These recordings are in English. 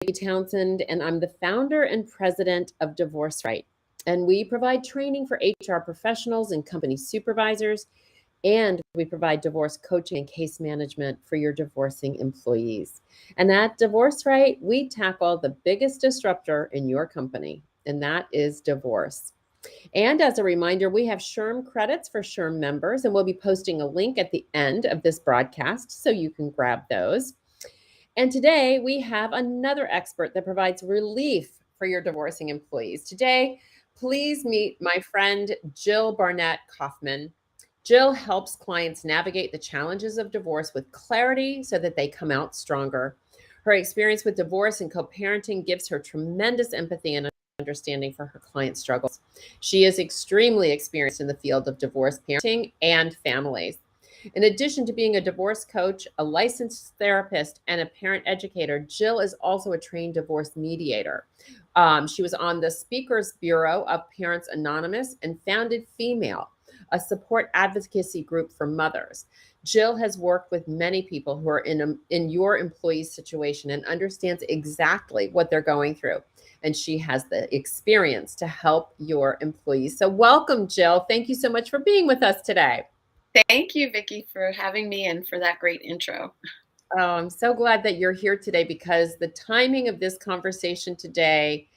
Vicki Townsend, and I'm the founder and president of Divorce Right. And we provide training for HR professionals and company supervisors, and we provide divorce coaching and case management for your divorcing employees. And at Divorce Right, we tackle the biggest disruptor in your company, and that is divorce. And as a reminder, we have SHRM credits for SHRM members, and we'll be posting a link at the end of this broadcast so you can grab those. And today we have another expert that provides relief for your divorcing employees. Today, please meet my friend Jill Barnett Kaufman. Jill helps clients navigate the challenges of divorce with clarity so that they come out stronger. Her experience with divorce and co-parenting gives her tremendous empathy and understanding for her clients' struggles. She is extremely experienced in the field of divorce parenting and families. In addition to being a divorce coach, a licensed therapist, and a parent educator, Jill is also a trained divorce mediator. She was on the Speakers Bureau of Parents Anonymous and founded Female, a support advocacy group for mothers. Jill has worked with many people who are in your employee's situation and understands exactly what they're going through. And she has the experience to help your employees. So welcome, Jill. Thank you so much for being with us today. Thank you, Vicki, for having me and for that great intro. Oh, I'm so glad that you're here today because the timing of this conversation today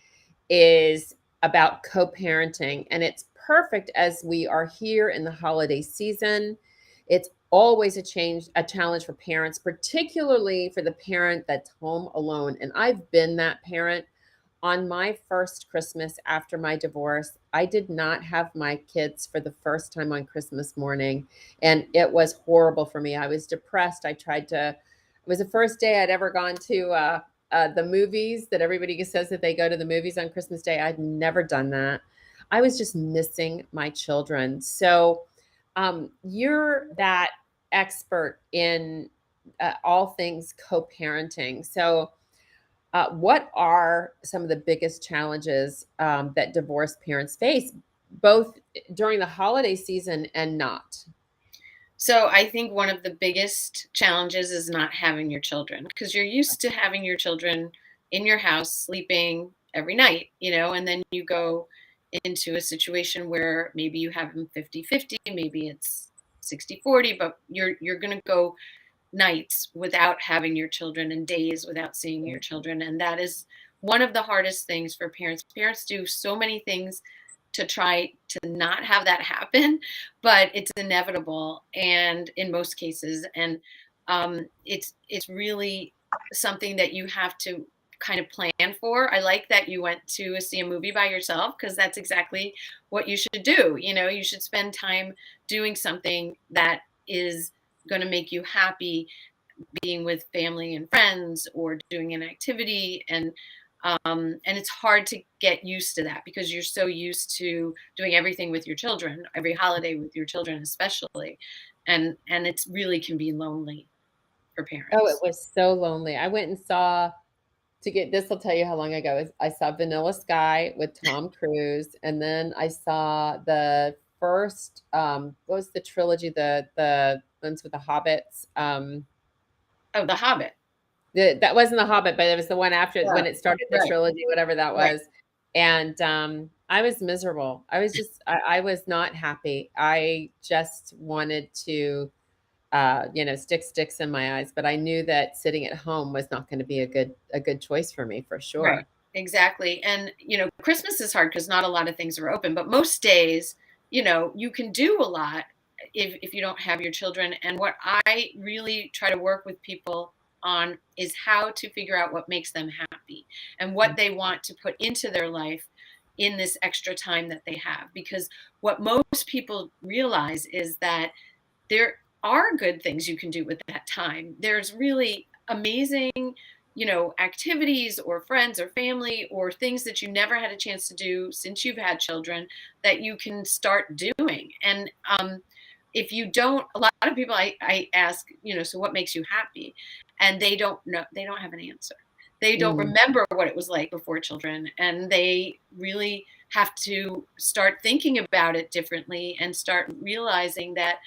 is about co-parenting, and it's perfect as we are here in the holiday season. It's always a challenge for parents, particularly for the parent that's home alone. And I've been that parent. On my first Christmas after my divorce, I did not have my kids for the first time on Christmas morning, and it was horrible for me. I was depressed. It was the first day I'd ever gone to the movies, that everybody says that they go to the movies on Christmas Day. I'd never done that. I was just missing my children. So you're that expert in all things co-parenting. So what are some of the biggest challenges that divorced parents face, both during the holiday season and not? So I think one of the biggest challenges is not having your children, because you're used to having your children in your house sleeping every night, and then you go into a situation where maybe you have them 50-50, maybe it's 60-40, but you're going to go nights without having your children and days without seeing your children. And that is one of the hardest things for parents. Parents do so many things to try to not have that happen, but it's inevitable, and in most cases, and it's really something that you have to kind of plan for. I like that you went to see a movie by yourself, because that's exactly what you should do. You should spend time doing something that is going to make you happy, being with family and friends or doing an activity. And it's hard to get used to that because you're so used to doing everything with your children, every holiday with your children, especially. And it really can be lonely for Oh, it parents. was so lonely. I went and saw, to get this, will tell you how long ago. I saw Vanilla Sky with Tom Cruise, and then I saw the first, what was the trilogy, the ones with the hobbits? Oh, The Hobbit. That wasn't The Hobbit, but it was the one after, Yeah, when it started the right, trilogy, whatever that right. was. And I was miserable. I was not happy. I just wanted to, stick sticks in my eyes. But I knew that sitting at home was not going to be a good choice for me, for Right. sure. Exactly. And, Christmas is hard because not a lot of things are open, but most days, you can do a lot if you don't have your children. And what I really try to work with people on is how to figure out what makes them happy and what they want to put into their life in this extra time that they have. Because what most people realize is that there are good things you can do with that time. There's really amazing, activities or friends or family or things that you never had a chance to do since you've had children that you can start doing. And if you don't, a lot of people I ask, so what makes you happy? And they don't know, they don't have an answer. They don't Mm. remember what it was like before children. And they really have to start thinking about it differently and start realizing that,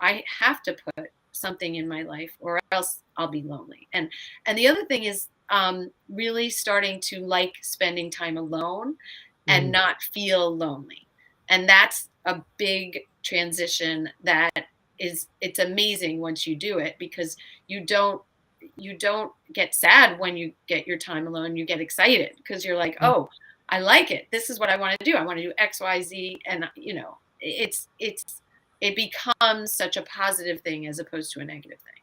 I have to put something in my life or else I'll be lonely. And the other thing is really starting to like spending time alone and not feel lonely. And that's a big transition that it's amazing once you do it, because you don't get sad when you get your time alone. You get excited because you're like, oh, I like it. This is what I want to do. I want to do X, Y, Z. And it becomes such a positive thing as opposed to a negative thing.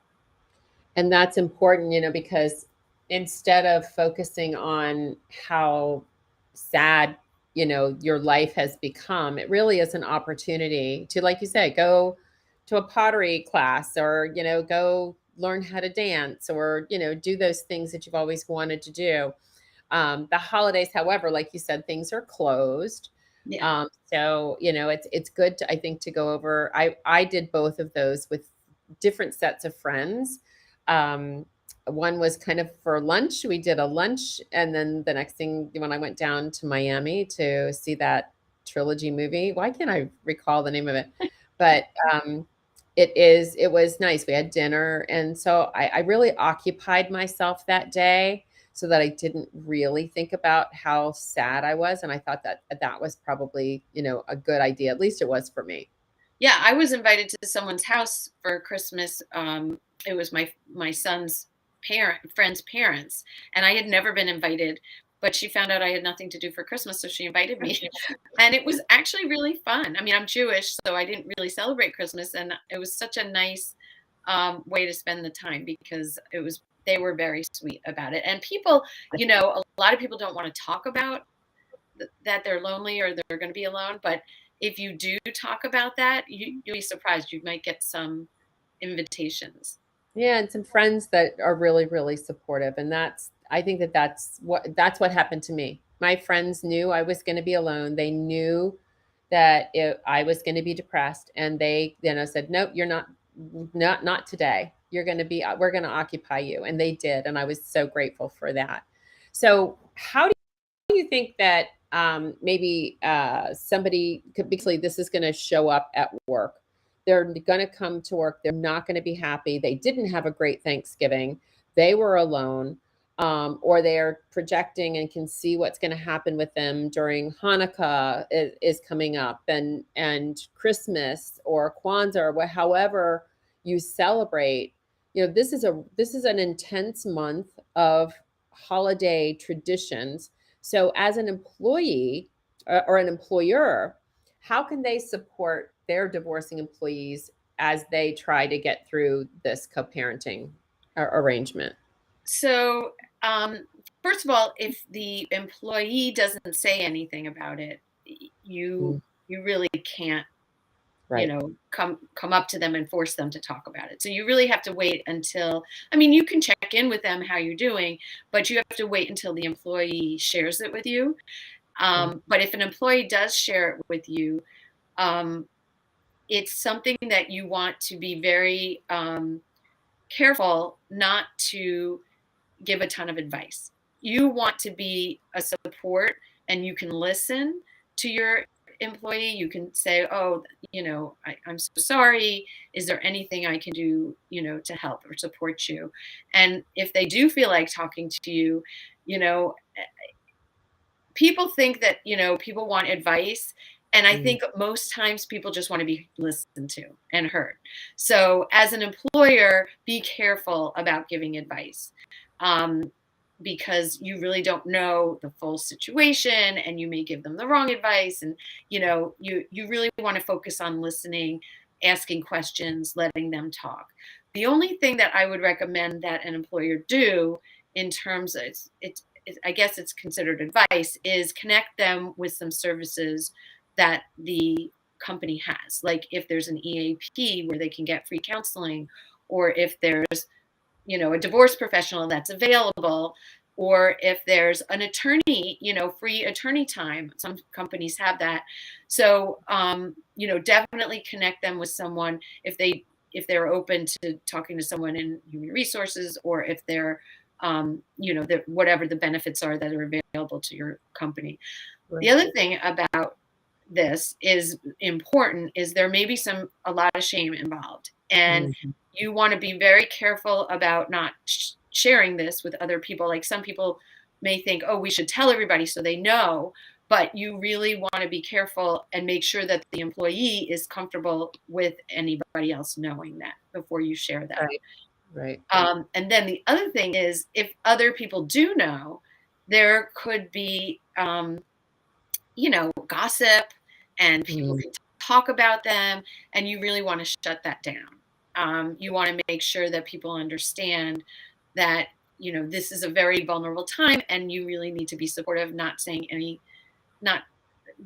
And that's important, because instead of focusing on how sad, your life has become, it really is an opportunity to, like you said, go to a pottery class, or, go learn how to dance, or, do those things that you've always wanted to do. The holidays, however, like you said, things are closed. Yeah. So, it's good to, I think, to go over. I did both of those with different sets of friends. One was kind of for lunch. We did a lunch. And then the next thing, when I went down to Miami to see that trilogy movie, why can't I recall the name of it? But it was nice. We had dinner. And so I really occupied myself that day so that I didn't really think about how sad I was. And I thought that was probably, a good idea. At least it was for me. Yeah, I was invited to someone's house for Christmas. It was my son's friend's parents, and I had never been invited, but she found out I had nothing to do for Christmas, so she invited me. And it was actually really fun. I mean, I'm Jewish, so I didn't really celebrate Christmas, and it was such a nice way to spend the time, because they were very sweet about it. And people, a lot of people don't want to talk about that they're lonely or they're going to be alone, but if you do talk about that, you'll be surprised. You might get some invitations. Yeah, and some friends that are really, really supportive. And I think that's what happened to me. My friends knew I was going to be alone. They knew that I was going to be depressed, and they, said, "Nope, you're not today. We're going to occupy you." And they did. And I was so grateful for that. So how do you think that maybe somebody could, because this is going to show up at work? They're going to come to work. They're not going to be happy. They didn't have a great Thanksgiving. They were alone, or they're projecting and can see what's going to happen with them during Hanukkah is coming up, and Christmas or Kwanzaa, or however you celebrate. This is an intense month of holiday traditions. So as an employee or an employer, how can they support their divorcing employees as they try to get through this co-parenting arrangement? So, first of all, if the employee doesn't say anything about it, you really can't, Right. come up to them and force them to talk about it. So you really have to wait until, I mean, you can check in with them how you're doing, but you have to wait until the employee shares it with you. But if an employee does share it with you, it's something that you want to be very careful not to give a ton of advice. You want to be a support, and you can listen to your employee. You can say, "Oh, I'm so sorry. Is there anything I can do, to help or support you?" And if they do feel like talking to you, people think that, people want advice. And I think most times people just want to be listened to and heard. So as an employer, be careful about giving advice, because you really don't know the full situation, and you may give them the wrong advice. And, you really want to focus on listening, asking questions, letting them talk. The only thing that I would recommend that an employer do, in terms of I guess it's considered advice, is connect them with some services that the company has. Like if there's an EAP where they can get free counseling, or if there's, a divorce professional that's available, or if there's an attorney, free attorney time. Some companies have that. So, definitely connect them with someone if they're open to talking to someone in human resources, or if they're, whatever the benefits are that are available to your company. Right. The other thing about this is important is there may be a lot of shame involved, and you want to be very careful about not sharing this with other people. Like some people may think, oh, we should tell everybody so they know, but you really want to be careful and make sure that the employee is comfortable with anybody else knowing that before you share that. Right. Right. And then the other thing is, if other people do know, there could be, gossip, and people Mm. can talk about them, and you really want to shut that down. You want to make sure that people understand that, this is a very vulnerable time, and you really need to be supportive, not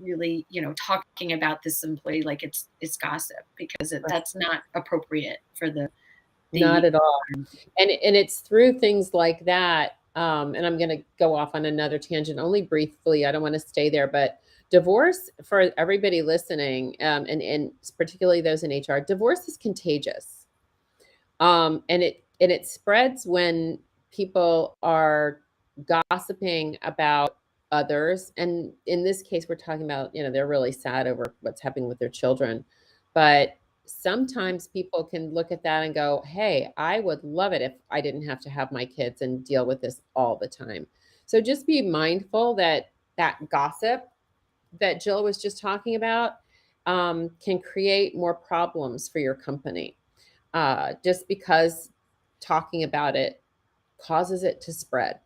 really, talking about this employee like it's gossip, because Right. that's not appropriate for Not the at all. And it's through things like that. And I'm going to go off on another tangent only briefly. I don't want to stay there, but divorce, for everybody listening, and particularly those in HR, divorce is contagious. And it spreads when people are gossiping about others. And in this case, we're talking about, they're really sad over what's happening with their children. But sometimes people can look at that and go, hey, I would love it if I didn't have to have my kids and deal with this all the time. So just be mindful that that gossip that Jill was just talking about can create more problems for your company, just because talking about it causes it to spread,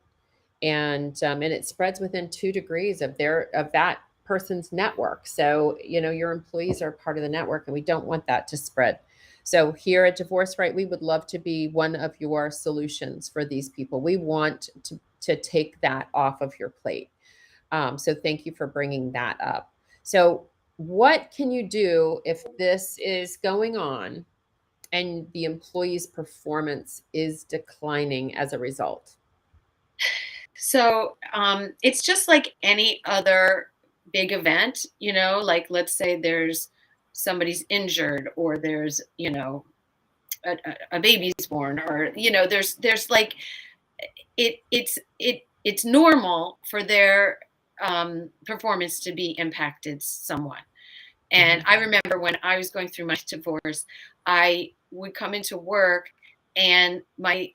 and it spreads within 2 degrees of that person's network. So your employees are part of the network, and we don't want that to spread. So here at Divorce Right, we would love to be one of your solutions for these people. We want to take that off of your plate. So thank you for bringing that up. So what can you do if this is going on and the employee's performance is declining as a result? So it's just like any other big event, like let's say there's somebody's injured, or there's, a baby's born, or, there's like, it's normal for their performance to be impacted somewhat. And Mhm. I remember when I was going through my divorce, I would come into work, and my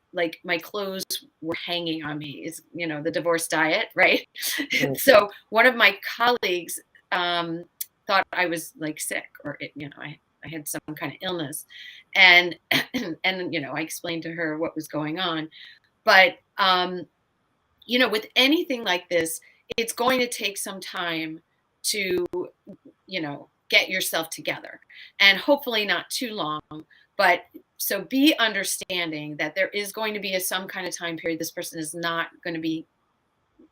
clothes were hanging on me. Is, the divorce diet, right? Right. So one of my colleagues thought I was like sick, or I had some kind of illness, and and I explained to her what was going on. But with anything like this, it's going to take some time to get yourself together, and hopefully not too long. But so be understanding that there is going to be some kind of time period this person is not going to be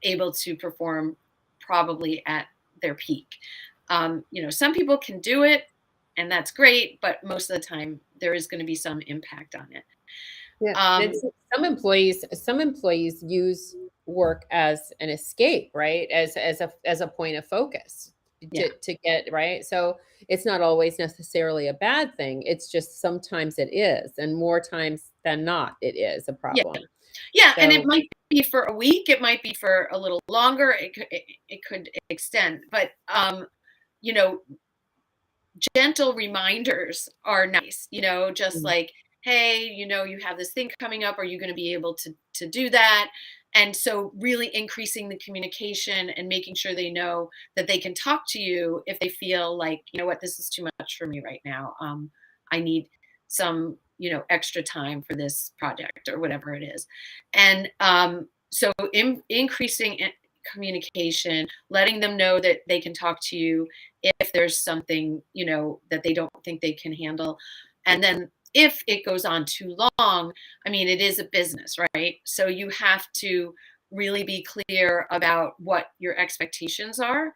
able to perform probably at their peak. Some people can do it, and that's great, but most of the time there is going to be some impact on it. Yeah, um, it's some employees use work as an escape, right? As a point of focus yeah. to get right. So it's not always necessarily a bad thing. It's just sometimes it is, and more times than not, it is a Yeah. problem. Yeah, and it So might be for a week, it might be for a little longer, it could extend, but, you know, gentle reminders are nice, just mm, like, "Hey, you have this thing coming up, are you gonna be able to do that?" And so really increasing the communication and making sure they know that they can talk to you if they feel like, "You know what, this is too much for me right now. I need some, extra time for this project," or whatever it is. And so increasing communication, letting them know that they can talk to you if there's something, that they don't think they can handle. And then if it goes on too long, I mean, it is a business, right? So you have to really be clear about what your expectations are,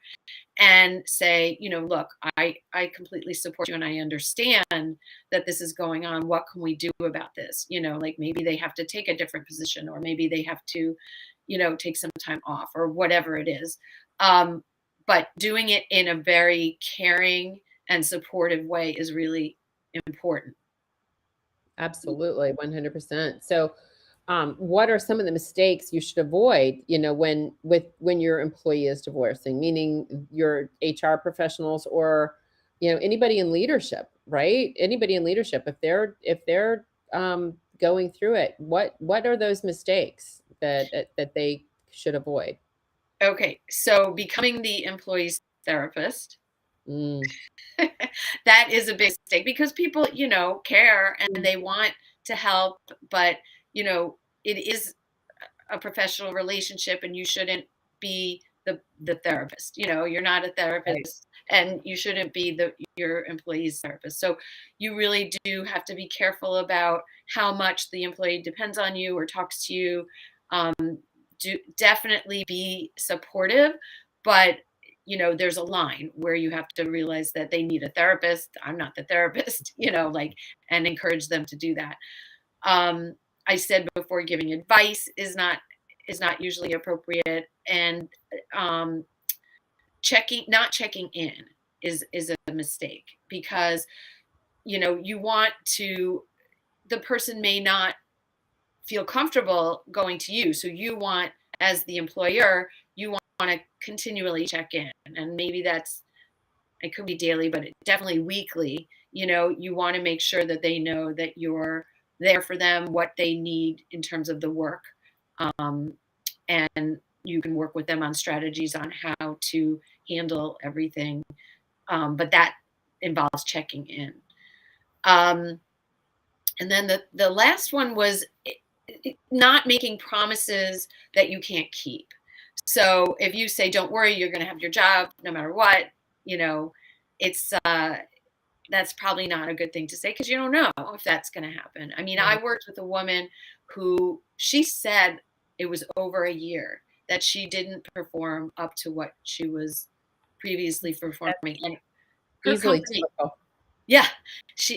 and say, look, I completely support you, and I understand that this is going on. What can we do about this? Like maybe they have to take a different position, or maybe they have to, take some time off, or whatever it is. Um, but doing it in a very caring and supportive way is really important. absolutely, 100%. So, what are some of the mistakes you should avoid, when your employee is divorcing, meaning your HR professionals, or, anybody in leadership, right? Anybody in leadership, if they're going through it, what are those mistakes that they should avoid? Okay, so becoming the employee's therapist, Mm. that is a big mistake because people, care and they want to help, but, it is a professional relationship and you shouldn't be the therapist. You're not a Right. therapist and you shouldn't be your employee's therapist. So you really do have to be careful about how much the employee depends on you or talks to you. Um, do definitely be supportive, but there's a line where you have to realize that they need a therapist. I'm not the therapist, and encourage them to do that. um, I said before, giving advice is not usually appropriate, and um, not checking in is a mistake because you want to. The person may not feel comfortable going to you, so you want, as the employer, you want to continually check in, and maybe it could be daily, but definitely weekly. You want to make sure that they know that you're there for them, what they need in terms of the work. Um, and you can work with them on strategies on how to handle everything. But that involves checking in. Um, and then the last one was not making promises that you can't keep. So if you say, don't worry, you're going to have your job no matter what, it's that's probably not a good thing to say because you don't know if that's going to happen. I mean, I Right. worked with a woman who she said it was over a year that she didn't perform up to what she was previously That's performing. And her easily company, typical. yeah,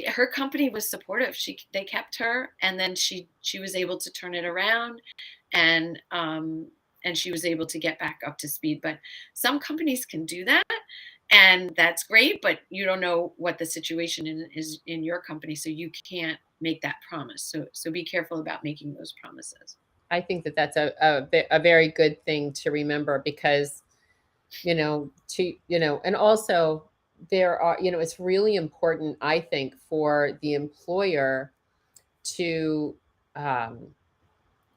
her company was supportive. They kept her, and then she was able to turn it around, and she was able to get back up to speed. But some companies can do that, and that's great. But you don't know what the situation is in your company, so you can't make that promise. So be careful about making those promises. I think that that's a very good thing to remember because, and also there are, it's really important, I think, for the employer to um,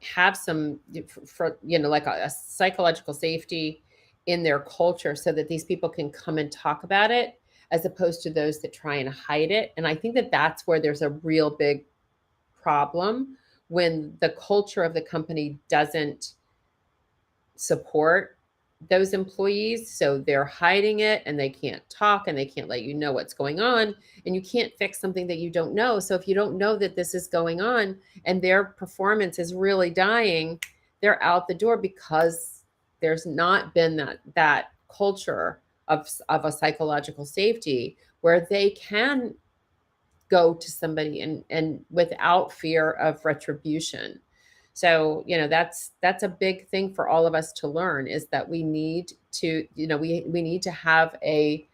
have some, for, like a psychological safety in their culture so that these people can come and talk about it as opposed to those that try and hide it. And I think that that's where there's a real big problem when the culture of the company doesn't support those employees. So they're hiding it and they can't talk and they can't let you know what's going on. And you can't fix something that you don't know. So if you don't know that this is going on and their performance is really dying, they're out the door because there's not been that culture of a psychological safety where they can go to somebody and without fear of retribution. So, that's a big thing for all of us to learn is that we need to, we need to have an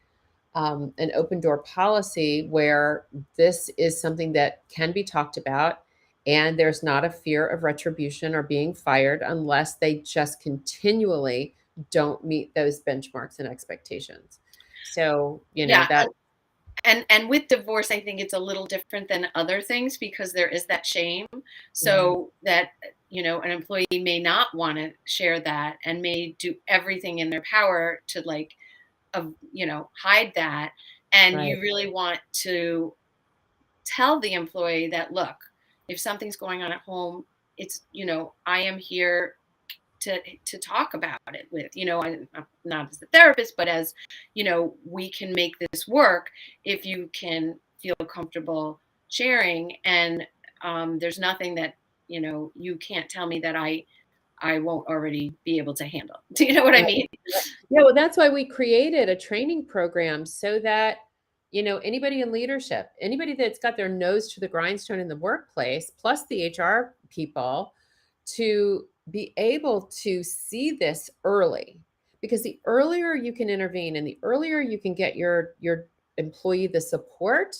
open door policy where this is something that can be talked about and there's not a fear of retribution or being fired unless they just continually don't meet those benchmarks and expectations. So, Yeah, that. and with divorce, I think it's a little different than other things because there is that shame. Mhm. So that an employee may not want to share that and may do everything in their power to hide that. And Right. you really want to tell the employee that, look, if something's going on at home, it's I am here to talk about it with I'm not as a therapist, but as we can make this work if you can feel comfortable sharing. And there's nothing that you can't tell me that I won't already be able to handle. Do you know what I Right. mean? Yeah, well, that's why we created a training program so that, anybody in leadership, anybody that's got their nose to the grindstone in the workplace, plus the HR people, to be able to see this early. Because the earlier you can intervene and the earlier you can get your employee the support,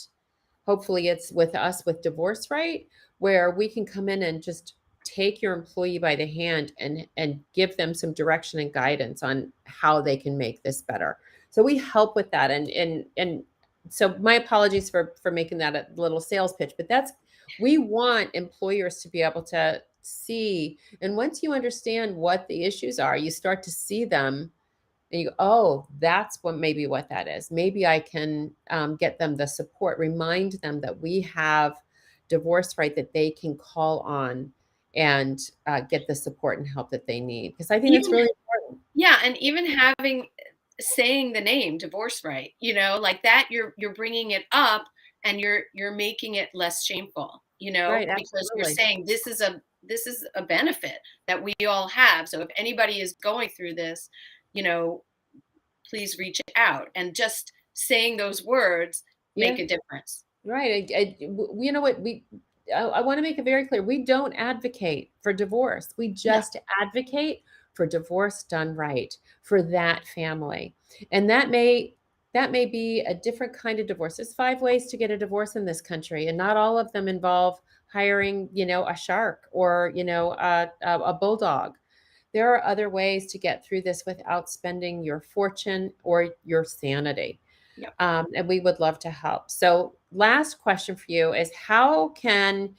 hopefully it's with us with Divorce Right, where we can come in and just take your employee by the hand and give them some direction and guidance on how they can make this better. So we help with that. And so my apologies for making that a little sales pitch, but that's We want employers to be able to see, and once you understand what the issues are, you start to see them and you go, oh, that's what that is. Maybe I can get them the support, remind them that we have Divorce Right that they can call on and get the support and help that they need. Because I think that's Even really important. yeah, and even having saying the name Divorce Right, like that, you're bringing it up and you're making it less shameful, Right, because you're absolutely. saying this is a benefit that we all have. So if anybody is going through this, you know, please reach out, and just saying those words Yeah, make a difference. right. You know what? I want to make it very clear. We don't advocate for divorce. We No. just advocate for divorce done right for that family. And that may be a different kind of divorce. There's 5 ways to get a divorce in this country, and not all of them involve hiring, a shark or, a bulldog. There are other ways to get through this without spending your fortune or your sanity. Yep. And we would love to help. So, last question for you is, how can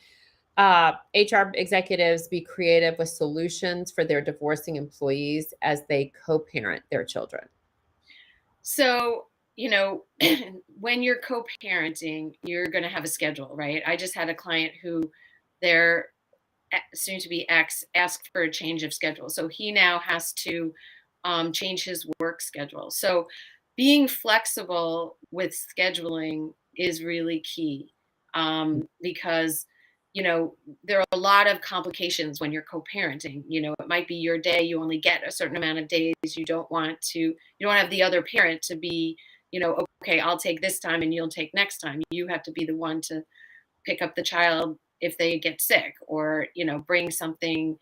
HR executives be creative with solutions for their divorcing employees as they co parent their children? So, when you're co-parenting, you're going to have a schedule, right? I just had a client who their soon to be ex asked for a change of schedule. So he now has to change his work schedule. So being flexible with scheduling is really key, because, there are a lot of complications when you're co-parenting. It might be your day, you only get a certain amount of days. You don't have the other parent to be, okay, I'll take this time and you'll take next time. You have to be the one to pick up the child if they get sick, or bring something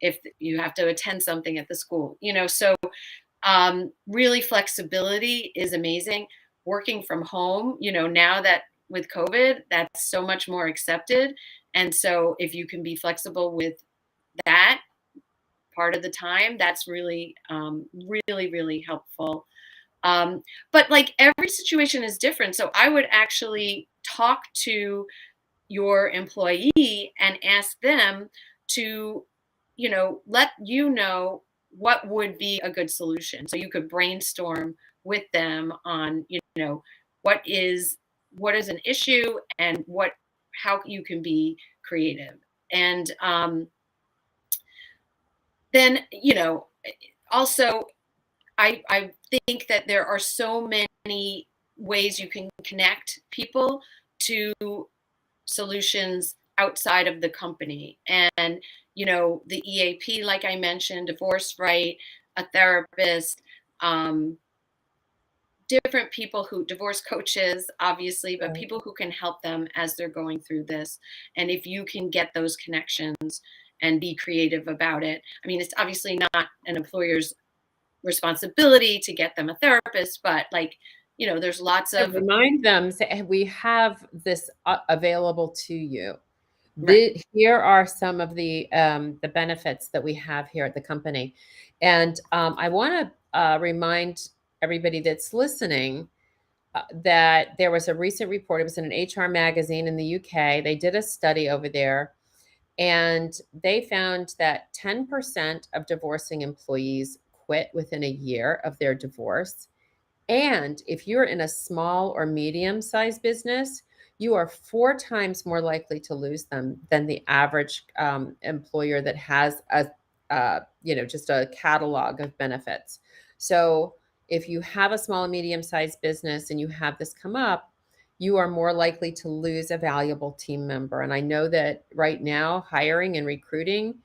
if you have to attend something at the school. So really, flexibility is amazing. Working from home, now that with COVID, that's so much more accepted. And so if you can be flexible with that part of the time, that's really really really helpful. But like, every situation is different, so I would actually talk to your employee and ask them to, let you know what would be a good solution. So you could brainstorm with them on, what is what is an issue, and how you can be creative. And then, also, I think that there are so many ways you can connect people to solutions outside of the company. And, the EAP, like I mentioned, Divorce Right, a therapist, um, different people who divorce coaches, obviously, but Right. people who can help them as they're going through this. And if you can get those connections and be creative about it, I mean, it's obviously not an employer's responsibility to get them a therapist, but, like, there's lots To of remind them, say, "Hey, we have this available to you. right. Here are some of the benefits that we have here at the company." And I want to remind everybody that's listening that there was a recent report. It was in an HR magazine in the UK. They did a study over there, and they found that 10% of divorcing employees quit within a year of their divorce. And if you're in a small or medium-sized business, you are 4 times more likely to lose them than the average, employer that has just a catalog of benefits. So, if you have a small and medium-sized business and you have this come up, you are more likely to lose a valuable team member. And I know that right now, hiring and recruiting,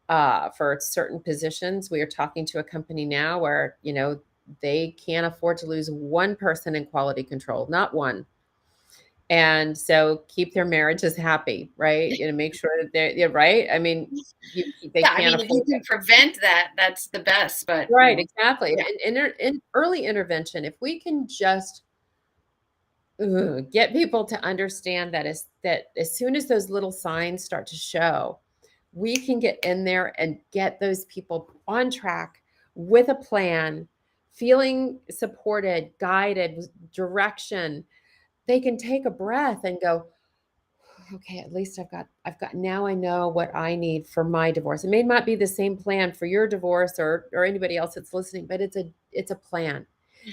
for certain positions. We are talking to a company now where, they can't afford to lose one person in quality control, not one. And so keep their marriages happy, right? Make sure that they're right. I mean, they Yeah, I can't mean, if you afford can it. prevent that, that's the best. But Right, exactly. yeah, In early intervention, if we can just get people to understand that as soon as those little signs start to show, we can get in there and get those people on track with a plan, feeling supported, guided, with direction. They can take a breath and go, okay, at least I've got now I know what I need for my divorce. It may not be the same plan for your divorce or anybody else that's listening, but it's a plan.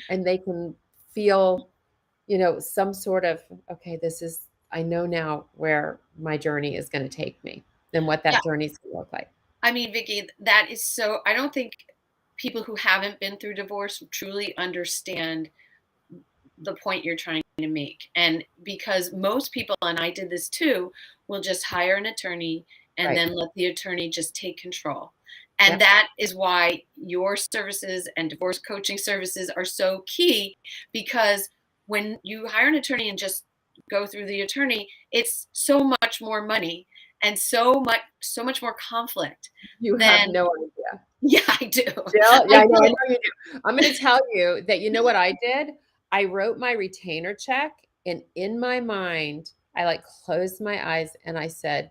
And they can feel, some sort of, okay, I know now where my journey is going to take me and what Yeah. that journey is going to look like. I mean, Vicky, that is so, I don't think people who haven't been through divorce truly understand the point you're trying to make. And because most people, and I did this too, will just hire an attorney and Right. then let the attorney just take control. And Yep. that is why your services and divorce coaching services are so key, because when you hire an attorney and just go through the attorney, it's so much more money and so much more conflict You have than no idea. yeah, I do. Yeah, I I know do. you do. I'm going to tell you that you know what I did? I wrote my retainer check, and in my mind, I like closed my eyes and I said,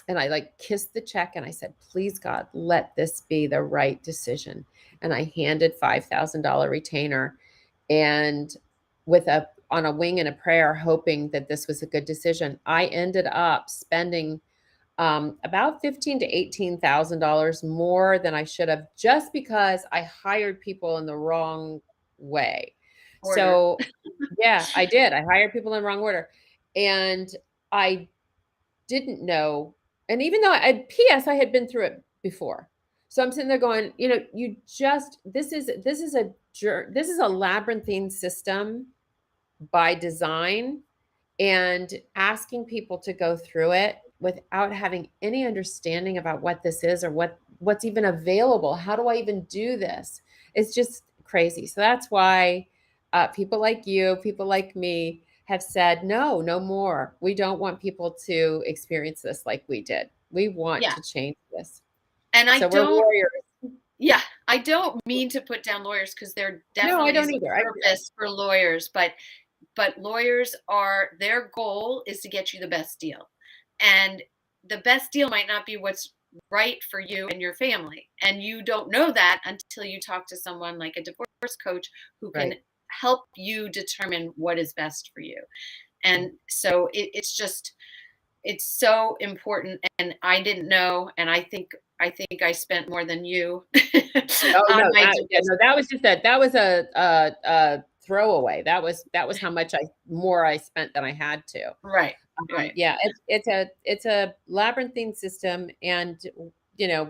and I like kissed the check and I said, please God, let this be the right decision. And I handed $5,000 retainer and on a wing and a prayer, hoping that this was a good decision. I ended up spending about $15,000 to $18,000 more than I should have, just because I hired people in the wrong way. Order. So, yeah, I did. I hired people in the wrong order, and I didn't know. And even though P.S. I had been through it before, so I'm sitting there going, this is a labyrinthine system by design, and asking people to go through it without having any understanding about what this is or what's even available. How do I even do this? It's just crazy. So that's why people like you, people like me have said, no more. We don't want people to experience this like we did. We want Yeah. to change this. And So we're warriors. yeah, I don't mean to put down lawyers, because there No, I definitely is don't a either. purpose for lawyers, but lawyers their goal is to get you the best deal. And the best deal might not be what's right for you and your family. And you don't know that until you talk to someone like a divorce coach who can Right. help you determine what is best for you. And so it's so important, and I didn't know, and I think I spent more than you Oh no, on my divorce. that was just that was a throwaway. That was how much more I spent than I had to. Right, right. Yeah, it's a labyrinthine system, and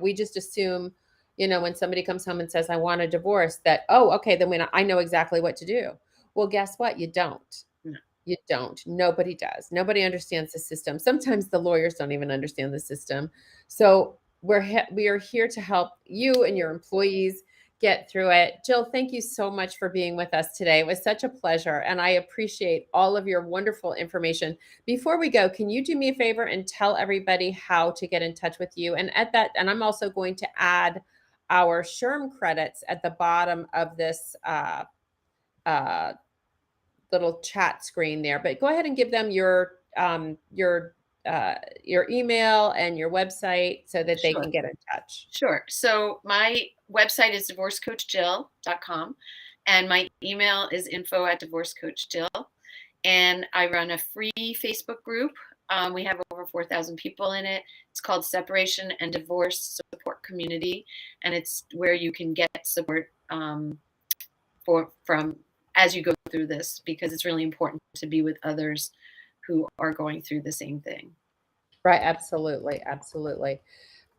we just assume, when somebody comes home and says, "I want a divorce," that, oh, okay, then when I know exactly what to do. Well, guess what? You don't. No. You don't. Nobody does. Nobody understands the system. Sometimes the lawyers don't even understand the system. So we are here to help you and your employees get through it. Jill, thank you so much for being with us today. It was such a pleasure, and I appreciate all of your wonderful information. Before we go, can you do me a favor and tell everybody how to get in touch with you? And I'm also going to add our SHRM credits at the bottom of this uh, little chat screen there. But go ahead and give them your email and your website so that they Sure. can get in touch. Sure. So my website is divorcecoachjill.com, and my email is info@divorcecoachjill. And I run a free Facebook group. We have over 4,000 people in it. It's called Separation and Divorce Support Community, and it's where you can get support from as you go through this, because it's really important to be with others who are going through the same thing. Right. Absolutely. Absolutely.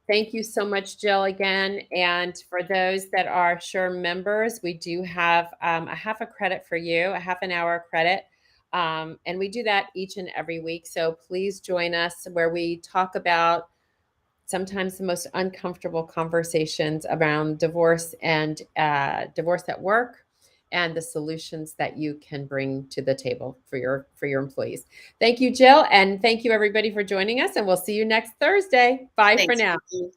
Thank you so much, Jill, again. And for those that are SHRM members, we do have a half a credit for you, a half an hour credit. And we do that each and every week. So please join us, where we talk about sometimes the most uncomfortable conversations around divorce and divorce at work, and the solutions that you can bring to the table for your employees. Thank you, Jill, and thank you everybody for joining us, and we'll see you next Thursday. Bye for Thanks, now. Vicky.